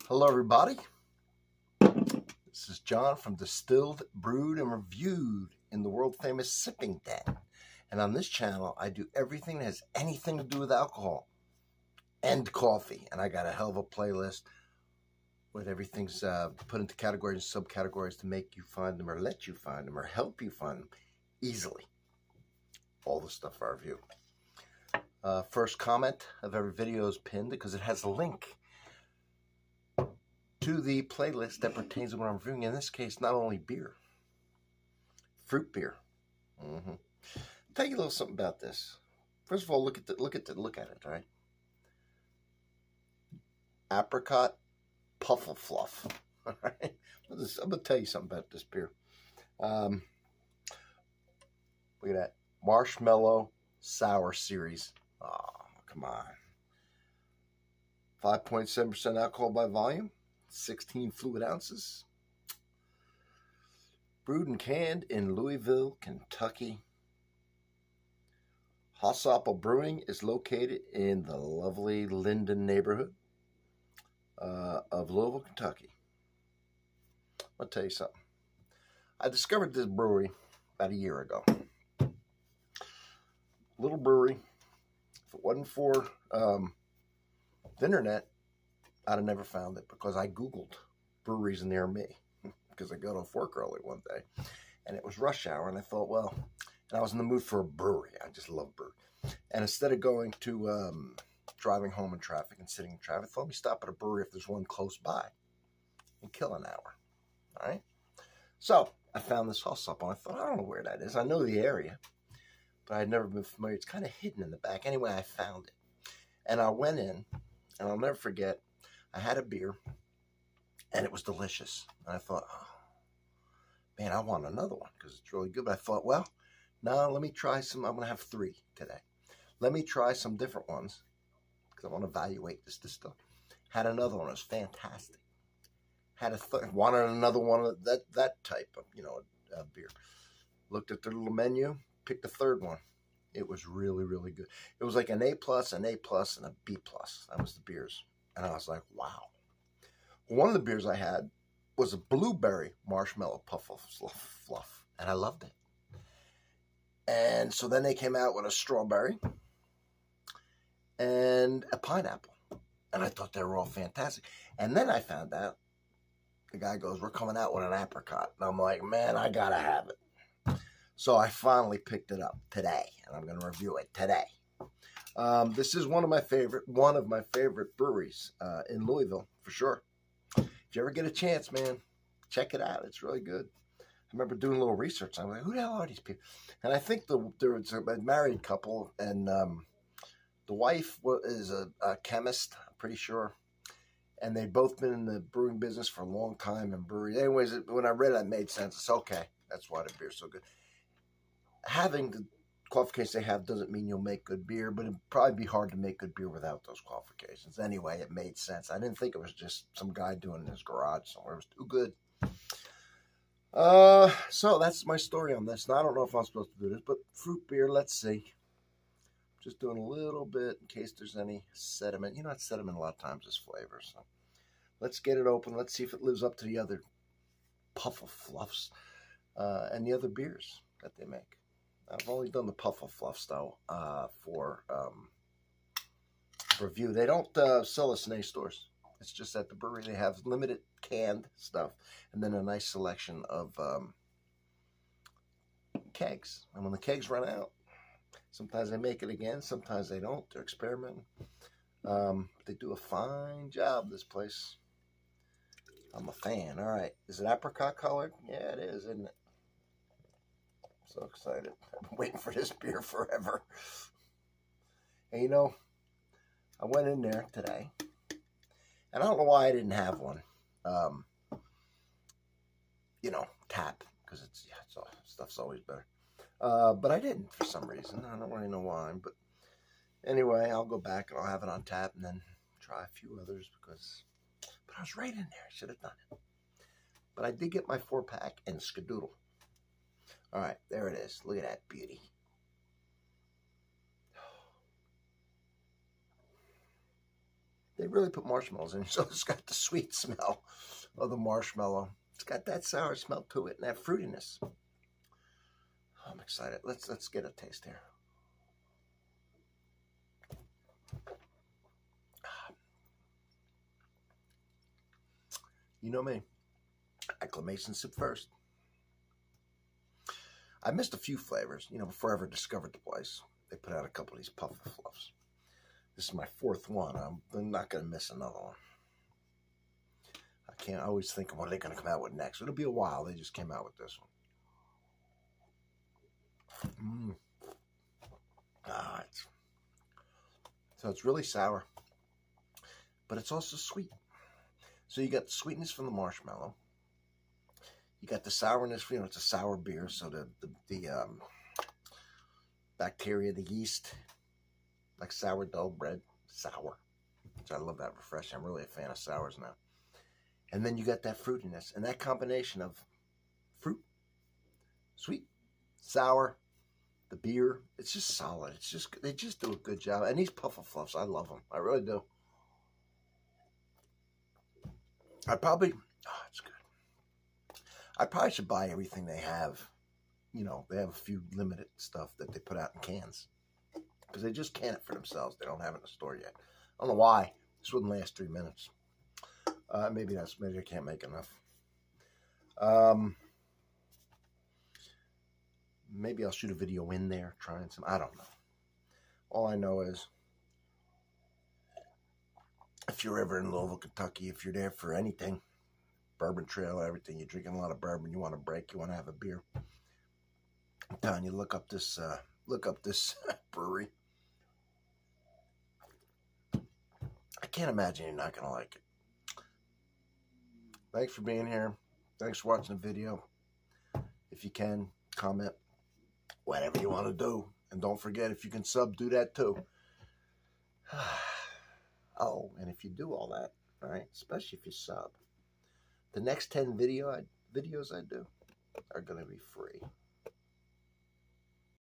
Hello everybody, this is John from Distilled, Brewed, and Reviewed in the world famous Sipping Den. And on this channel I do everything that has anything to do with alcohol and coffee. And I got a hell of a playlist with everything's put into categories and subcategories to make you find them or let you find them or help you find them easily. All the stuff I review. First comment of every video is pinned because it has a link to the playlist that pertains to what I'm reviewing. In this case, not only beer, fruit beer. Tell you a little something about this. First of all, look at it, all right? Apricot Puffle Fluff. All right, I'm gonna tell you something about this beer. Look at that Marshmallow Sour Series. Oh, come on. 5.7% alcohol by volume. 16 fluid ounces. Brewed and canned in Louisville, Kentucky. Holsopple Brewing is located in the lovely Linden neighborhood of Louisville, Kentucky. I'll tell you something. I discovered this brewery about a year ago. Little brewery. If it wasn't for the internet, I'd have never found it because I Googled breweries near me because I got off work early one day and it was rush hour and I thought, well, and I was in the mood for a brewery. I just love brewery. And instead of going to driving home in traffic and sitting in traffic, I thought, let me stop at a brewery if there's one close by and kill an hour. All right. So I found this Holsopple and I thought, I don't know where that is. I know the area, but I had never been familiar. It's kind of hidden in the back. Anyway, I found it and I went in and I'll never forget. I had a beer, and it was delicious. And I thought, oh, man, I want another one because it's really good. But I thought, well, no, let me try some. I'm going to have 3 today. Let me try some different ones because I want to evaluate this stuff. Had another one. It was fantastic. Had a wanted another one of that type of, beer. Looked at their little menu, picked the third one. It was really, really good. It was like an A+, an A+, and a B+. That was the beers. And I was like, wow. One of the beers I had was a blueberry marshmallow puffle fluff. And I loved it. And so then they came out with a strawberry and a pineapple. And I thought they were all fantastic. And then I found out, the guy goes, we're coming out with an apricot. And I'm like, man, I got to have it. So I finally picked it up today. And I'm going to review it today. This is one of my favorite breweries in Louisville, for sure. If you ever get a chance, man, check it out. It's really good. I remember doing a little research. I'm like, who the hell are these people? And I think there was a married couple, and the wife is a chemist, I'm pretty sure. And they've both been in the brewing business for a long time in breweries. Anyways, when I read it, it made sense. It's okay. That's why the beer's so good. Having the qualifications they have doesn't mean you'll make good beer, but it'd probably be hard to make good beer without those qualifications. Anyway, it made sense. I didn't think it was just some guy doing it in his garage somewhere. It was too good. So that's my story on this. Now, I don't know if I'm supposed to do this, but fruit beer, let's see. Just doing a little bit in case there's any sediment. You know, sediment a lot of times is flavor. So let's get it open. Let's see if it lives up to the other Puffle Fluffs and the other beers that they make. I've only done the Puffle Fluff style for review. They don't sell this in any stores. It's just at the brewery. They have limited canned stuff and then a nice selection of kegs. And when the kegs run out, sometimes they make it again. Sometimes they don't. They're experimenting. They do a fine job, this place. I'm a fan. All right. Is it apricot colored? Yeah, it is, isn't it? So excited. I've been waiting for this beer forever. And I went in there today. And I don't know why I didn't have one. Tap. Because stuff's always better. But I didn't for some reason. I don't really know why. But anyway, I'll go back and I'll have it on tap and then try a few others but I was right in there. I should have done it. But I did get my 4-pack and skadoodle. All right, there it is. Look at that beauty. They really put marshmallows in, so it's got the sweet smell of the marshmallow. It's got that sour smell to it and that fruitiness. Oh, I'm excited. Let's get a taste here. You know me. Acclamation sip first. I missed a few flavors, you know, before I ever discovered the place. They put out a couple of these Puffle Fluffs. This is my 4th one. I'm not going to miss another one. I always think, what are they going to come out with next? It'll be a while. They just came out with this one. So it's really sour, but it's also sweet. So you got the sweetness from the marshmallow. You got the sourness, you know, it's a sour beer, so the bacteria, the yeast, like sourdough bread, sour. So I love that refreshing. I'm really a fan of sours now. And then you got that fruitiness, and that combination of fruit, sweet, sour, the beer, it's just solid. It's just, they just do a good job. And these Puffle Fluffs, I love them. I really do. It's good. I probably should buy everything they have. You know, they have a few limited stuff that they put out in cans. Because they just can it for themselves. They don't have it in the store yet. I don't know why. This wouldn't last 3 minutes. Maybe I can't make enough. Maybe I'll shoot a video in there trying some. I don't know. All I know is, if you're ever in Louisville, Kentucky, if you're there for anything, bourbon trail, everything, you're drinking a lot of bourbon, you want to break, you want to have a beer, I'm telling you, look up this brewery. I can't imagine you're not going to like it. Thanks for being here. Thanks for watching the video. If you can, comment, whatever you want to do. And don't forget, if you can sub, do that too. Oh, and if you do all that, all right, especially if you sub, the next 10 videos I do are going to be free.